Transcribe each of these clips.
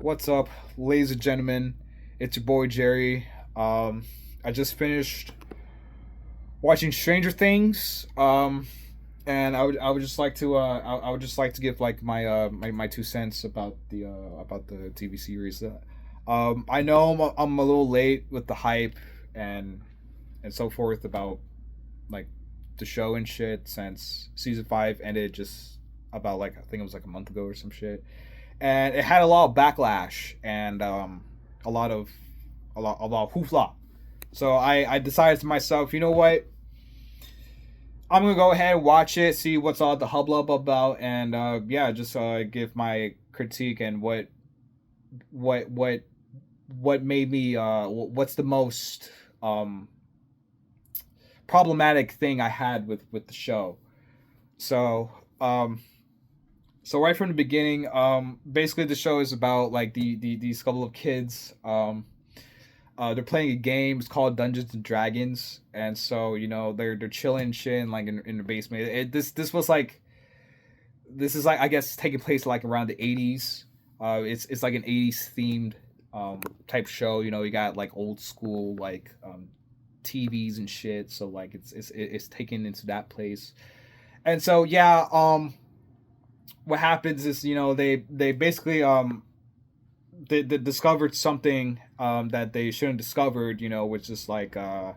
What's up, ladies and gentlemen? It's your boy Jerry. I just finished watching Stranger Things. And I would just like to I would just like to give like my 2 cents about the TV series. I know I'm a little late with the hype and so forth about like the show and shit since season 5 ended just about like I think it was like a month ago or some shit, and it had a lot of backlash and a lot of a lot of hoopla. So I decided to myself, you know what? I'm gonna go ahead and watch it, see what's all the hubbub about, and yeah, just give my critique and what what what made me what's the most um problematic thing I had with the show. So um so right from the beginning, basically the show is about like these couple of kids. They're playing a game. It's called Dungeons and Dragons, and so they're chilling and shit in, like in the basement. This was like this is like I guess taking place like around the 80s. It's like an 80s themed type show. You got like old school like TVs and shit. So like it's taken into that place, and so yeah. What happens is they basically they discovered something that they shouldn't have discovered, which is like I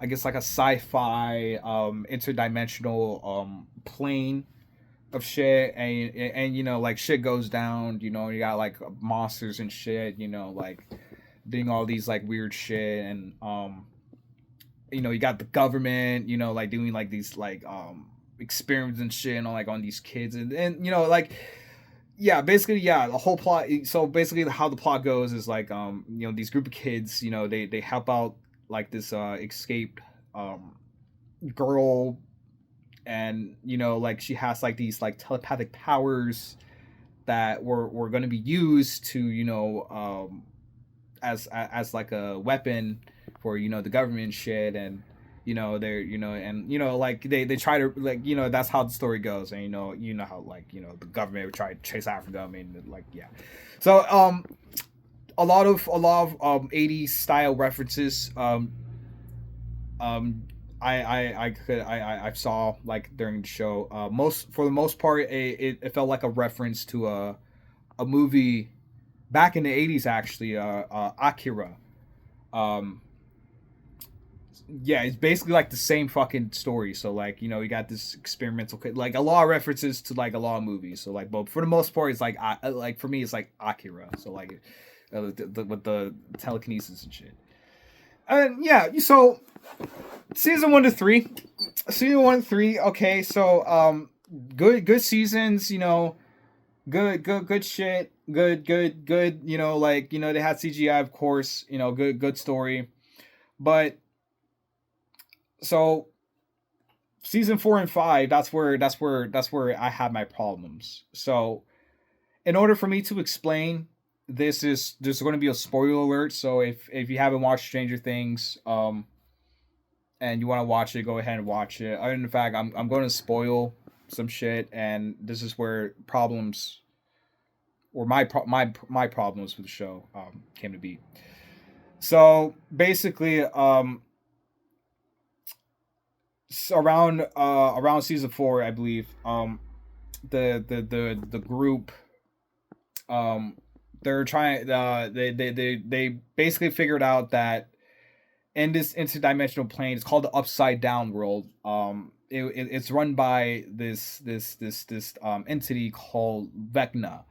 guess like a sci-fi interdimensional plane of shit, and like shit goes down. You got like monsters and shit. Like doing all these like weird shit, and you got the government. Like doing like these like experiments and shit, and like on these kids, and like yeah, basically, yeah, the whole plot. So basically, how the plot goes is like, these group of kids, they help out like this escaped um girl, and like she has like these like telepathic powers that were going to be used to as like a weapon for the government shit, and they're and like they try to like that's how the story goes, and you know how like the government would try to chase after them, and like yeah. So a lot of 80s style references. Um I saw like during the show. Most for the most part, it felt like a reference to a movie back in the 80s, actually. Akira. Um, yeah, it's basically like the same fucking story. So like you got this experimental like a lot of references to like a lot of movies. So like, but for the most part, it's like for me, it's like Akira. So like with the telekinesis and shit. And yeah, so season 1 to 3, season 1 to 3. Okay, so good seasons. Good shit. Good. Like they had CGI, of course. Good story. But so season 4 and 5, that's where I had my problems. So in order for me to explain, there's going to be a spoiler alert. So if you haven't watched Stranger Things, and you want to watch it, go ahead and watch it. Other than the fact, I'm going to spoil some shit, and this is where problems or my problems with the show came to be. So basically, around season 4, I believe, the group, they're trying they basically figured out that in this interdimensional plane, it's called the Upside Down World. It's run by this entity called Vecna.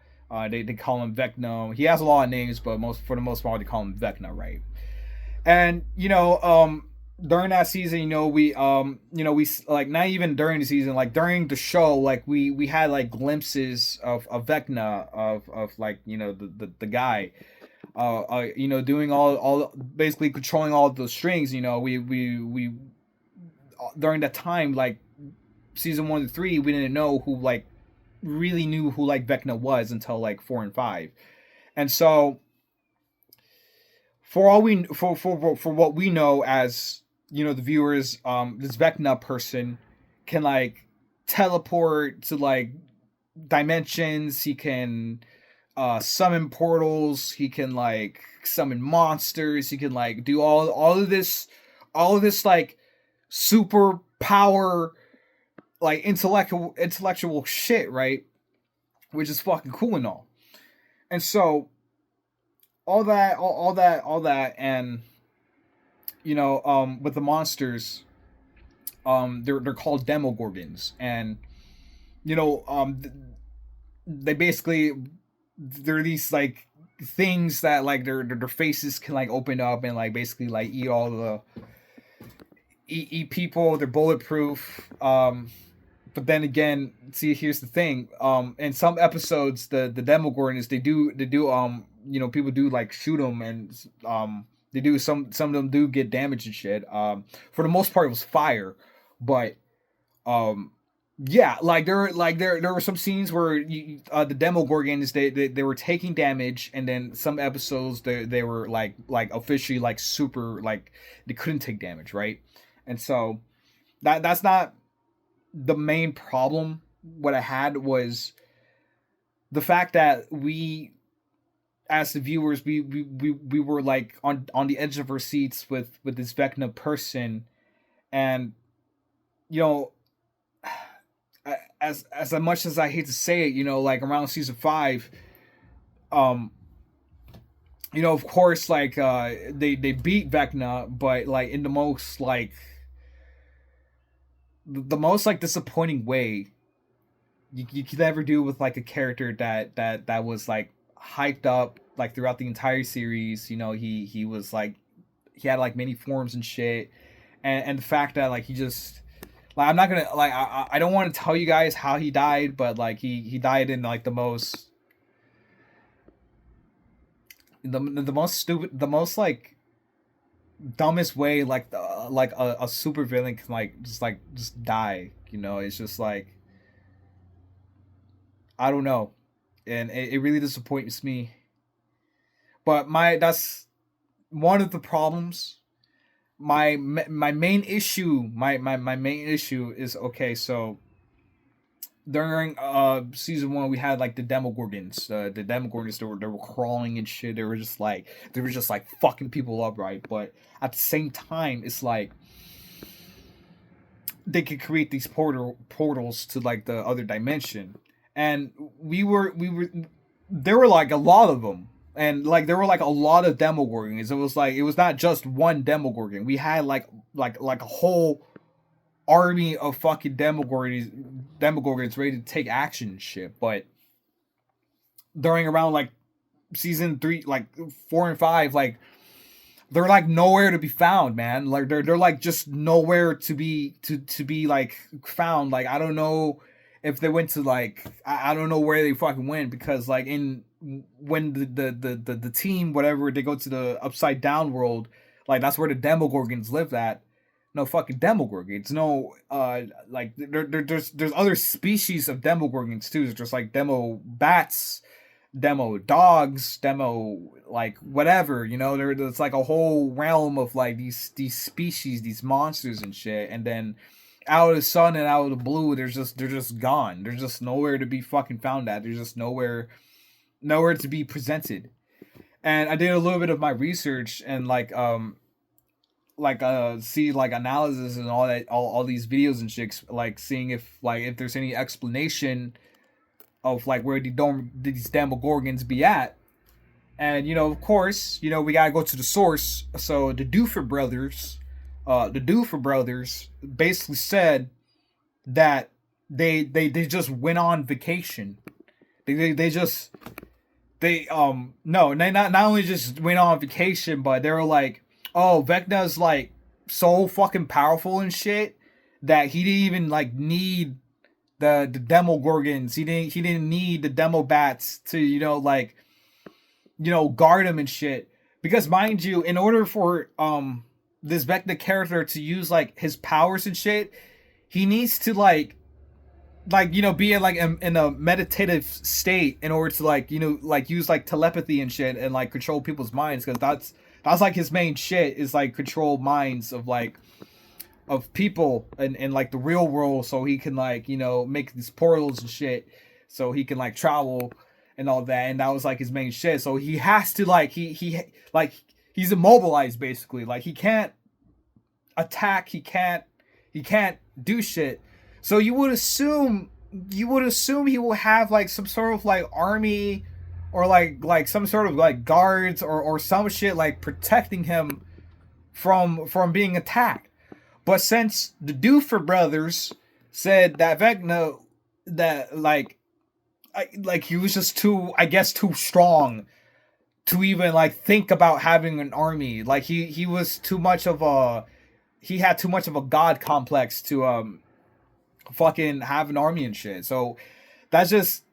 They call him Vecna. He has a lot of names, but for the most part, they call him Vecna, right? And during that season, we like not even during the season, like during the show, like we had like glimpses of Vecna, of like the guy, doing all basically controlling all the strings. We during that time, like season 1 to 3, we didn't know who like really knew who like Vecna was until like 4 and 5, and so for all we for what we know as the viewers, this Vecna person can like teleport to like dimensions. He can summon portals. He can like summon monsters. He can like do all of this like super power, like intellectual shit, right? Which is fucking cool and all. And so all that, and with the monsters, they're called demogorgons, and you know, they basically, they're these like things that like their faces can like open up and like basically like eat all the eat people. They're bulletproof. But then again, see, here's the thing. In some episodes, the demogorgons, people do like shoot them, and they do, some of them do get damaged and shit. For the most part, it was fire, but um yeah, like there were some scenes where the demogorgons, they were taking damage, and then some episodes they were like officially like super, like they couldn't take damage, right? And so that's not the main problem. What I had was the fact that we, as the viewers, we were like on the edge of our seats with this Vecna person, and you know, as much as I hate to say it, like around season 5, um, of course, like they beat Vecna, but like in the most like the most like disappointing way you could ever do with like a character that was like hyped up like throughout the entire series. He was like, he had like many forms and shit, and the fact that like he just, like, I'm not gonna like, I don't want to tell you guys how he died, but like he died in like the most stupid, the most like dumbest way, like a super villain can just die. It's just like, I don't know, and it really disappoints me. But that's one of the problems. My main issue, my main issue is, okay, so during season 1, we had like the demogorgons. The demogorgons, they were crawling and shit. They were just like fucking people up, right? But at the same time, it's like they could create these portals to like the other dimension, and we were there were like a lot of them, and like there were like a lot of demogorgons. It was not just one demogorgon. We had like a whole army of fucking demogorgons ready to take action and shit. But during around like season 3, like 4 and 5, like they're like nowhere to be found, man. Like they're like just nowhere to be like found. Like I don't know if they went to like, I don't know where they fucking went, because like when the team, whatever, they go to the upside down world, like that's where the demogorgons lived at. No fucking demogorgons. No, like there's other species of demogorgons too. It's just like demo bats, demo dogs, demo like whatever. There's like a whole realm of like these species, these monsters and shit. And then out of the sun and out of the blue, they're just gone. There's just nowhere to be fucking found at. There's just nowhere to be presented. And I did a little bit of my research, and see like analysis and all that, all these videos and shit, like seeing if there's any explanation of like where these demogorgons be at. And of course, we gotta go to the source. So the Duffer brothers basically said that they just went on vacation. They not only just went on vacation, but they were like, oh, Vecna's like so fucking powerful and shit that he didn't even like need the demogorgons. He didn't need the demo bats to guard him and shit. Because mind you, in order for this Vecna character to use like his powers and shit, he needs to be in a meditative state in order to use like telepathy and shit, and like control people's minds, because that's like his main shit, is like control minds of people in like the real world, so he can make these portals and shit, so he can like travel and all that, and that was like his main shit. So he has to like like he's immobilized basically. Like he can't attack, he can't do shit. So you would assume he will have like some sort of like army or like some sort of like guards or some shit like protecting him from being attacked. But since the Doofer brothers said that Vecna that like he was just too, I guess, too strong to even like think about having an army. Like he was too much of a, he had too much of a god complex to fucking have an army and shit. So that's just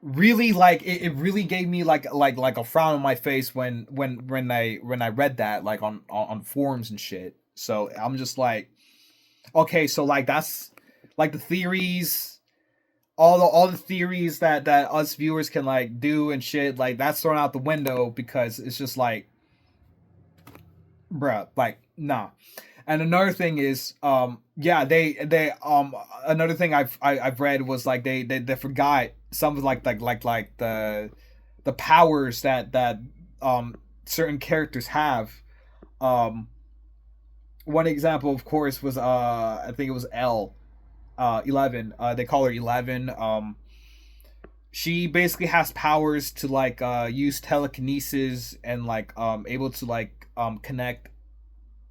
really like it really gave me like a frown on my face when I read that like on forums and shit. So I'm just like, okay, so like that's like the theories, all the theories that us viewers can like do and shit, like that's thrown out the window because it's just like, bruh, like nah. And another thing is, yeah, they another thing I've read was like they forgot some of like the powers that certain characters have. One example, of course, was I think it was 11. They call her 11. She basically has powers to like use telekinesis and like able to like connect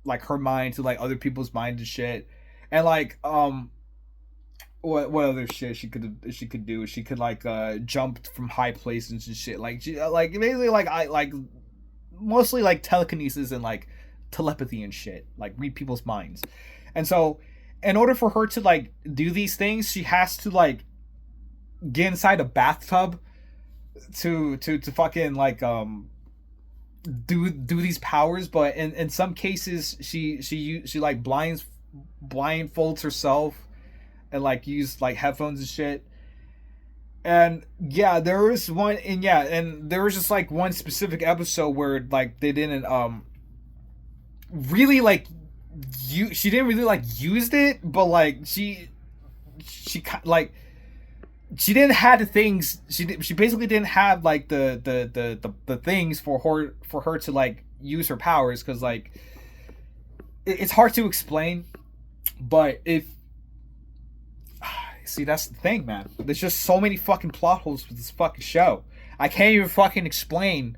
like her mind to like other people's minds and shit. And like what other shit she could do? She could like jump from high places and shit. Like she like basically like I like mostly like telekinesis and like telepathy and shit. Like read people's minds. And so in order for her to like do these things, she has to like get inside a bathtub to fucking like do these powers. But in some cases she like blindfolds herself and like use like headphones and shit. And yeah, there was one, and there was just like one specific episode where like they didn't really like she didn't really like used it, but like she like she didn't have the things, she basically didn't have like the things for her to like use her powers, because like it's hard to explain. But if see, that's the thing, man, there's just so many fucking plot holes with this fucking show. I can't even fucking explain.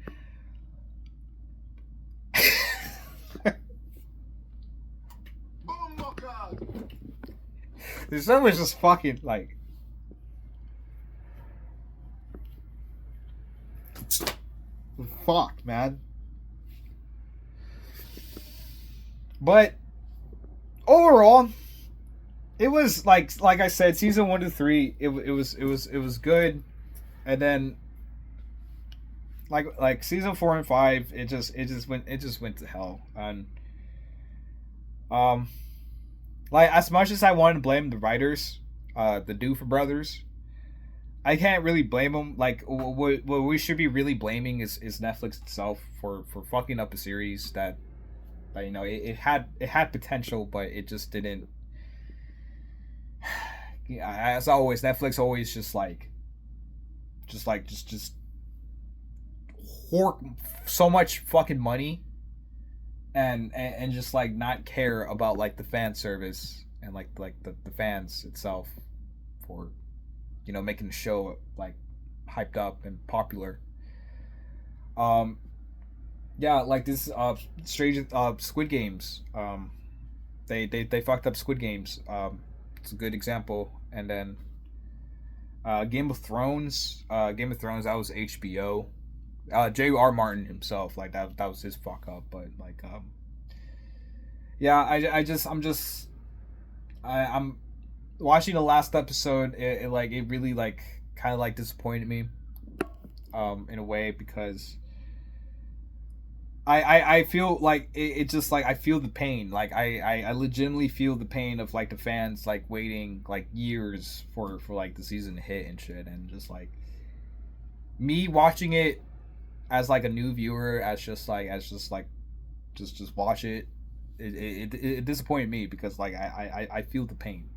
This show is just fucking like, fuck, man. But overall, it was like I said, season 1 to 3, it was good. And then like season 4 and 5, it just went to hell. And like as much as I want to blame the writers, the Doofer brothers, I can't really blame them. Like what we should be really blaming is Netflix itself for fucking up a series that you know it had potential, but it just didn't. Yeah, as always, Netflix always just hoard so much fucking money and just like not care about like the fan service and like the fans itself for, you know, making the show like hyped up and popular. Yeah, like this strange Squid Games. They fucked up Squid Games. It's a good example. And then Game of Thrones, that was HBO. J.R. Martin himself, like that was his fuck up. But like yeah, I'm watching the last episode. It really like kind of like disappointed me in a way, because I feel like it just like I feel the pain. Like I legitimately feel the pain of like the fans like waiting like years for like the season to hit and shit. And just like me watching it as like a new viewer, just watch it. It disappointed me because like I feel the pain.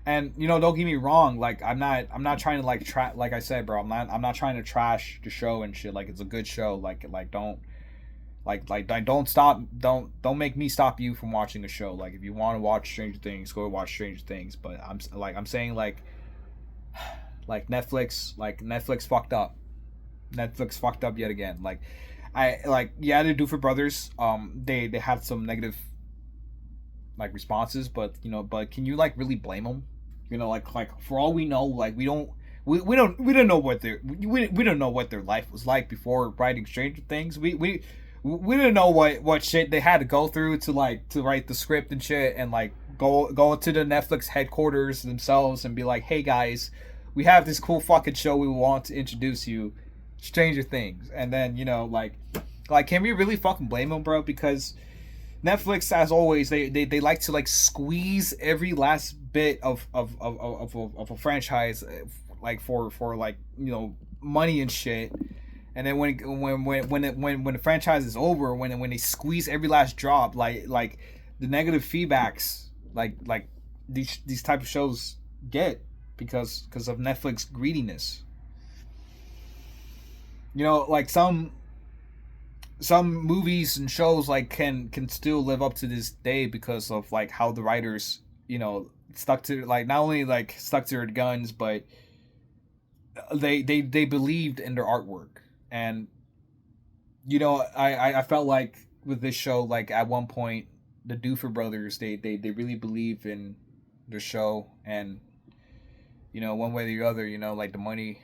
And don't get me wrong, like I'm not trying to like I said, bro, I'm not trying to trash the show and shit. Like, it's a good show. Like don't don't stop, don't make me stop you from watching a show. Like, if you want to watch Stranger Things, go watch Stranger Things. But I'm saying, like Netflix fucked up. Netflix fucked up yet again. Like, yeah, the Duffer Brothers, they had some negative like responses, but can you like really blame them? Like for all we know, like we don't know what we don't know what their life was like before writing Stranger Things. We didn't know what shit they had to go through to write the script and shit, and like go to the Netflix headquarters themselves and be like, hey guys, we have this cool fucking show we want to introduce you, Stranger Things. And then like can we really fucking blame them, bro? Because Netflix, as always, they like to like squeeze every last bit of a franchise, like for like money and shit. And then when the franchise is over, when they squeeze every last drop, like the negative feedbacks, like these type of shows get because of Netflix greediness. Like some movies and shows like can still live up to this day because of like how the writers stuck to, like, not only like stuck to their guns, but they believed in their artwork. And I felt like with this show, like at one point the Duffer Brothers, they really believe in the show. And one way or the other, like the money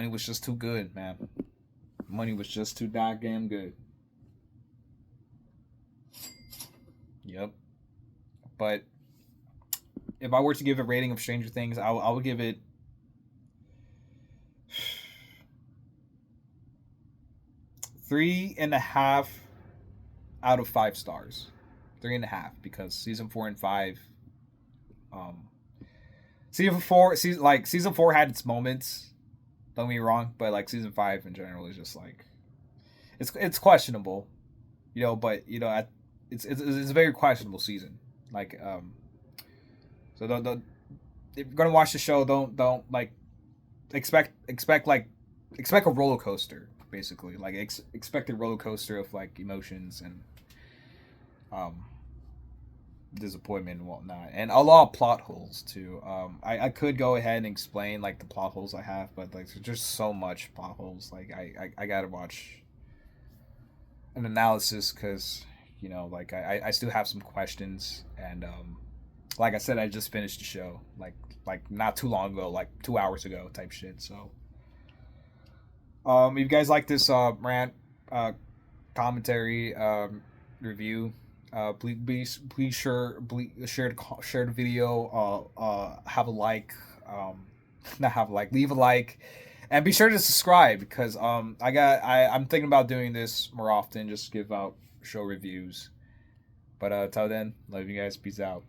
was just too good, man. The money was just too goddamn good. Yep. But if I were to give a rating of Stranger Things, I would give it 3.5 out of 5 stars. 3.5, because season 4 and 5, um, season four had its moments. Don't get me wrong, but like season 5 in general is just like it's questionable, But it's a very questionable season. Like, so don't if you're gonna watch the show, don't like expect a roller coaster, basically. Like, expect a roller coaster of like emotions and um disappointment and whatnot, and a lot of plot holes too. I could go ahead and explain like the plot holes I have, but like there's just so much plot holes. Like, I gotta watch an analysis, because like I still have some questions. And like I said, I just finished the show like not too long ago, like 2 hours ago type shit. So if you guys like this rant, commentary, review, please share the video, have a like, not have a like, leave a like, and be sure to subscribe, because I'm thinking about doing this more often, just give out show reviews. But till then, love you guys, peace out.